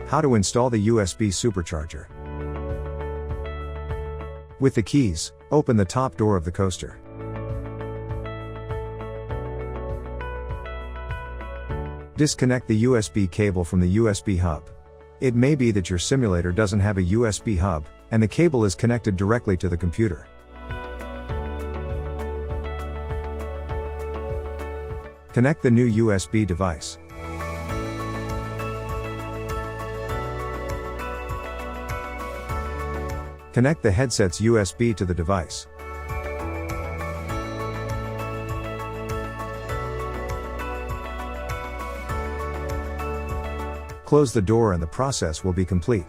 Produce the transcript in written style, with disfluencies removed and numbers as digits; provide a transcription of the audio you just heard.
How to install the USB supercharger. With the keys, open the top door of the coaster. Disconnect the USB cable from the USB hub. It may be that your simulator doesn't have a USB hub, and the cable is connected directly to the computer. Connect the new USB device. Connect the headset's USB to the device. Close the door and the process will be complete.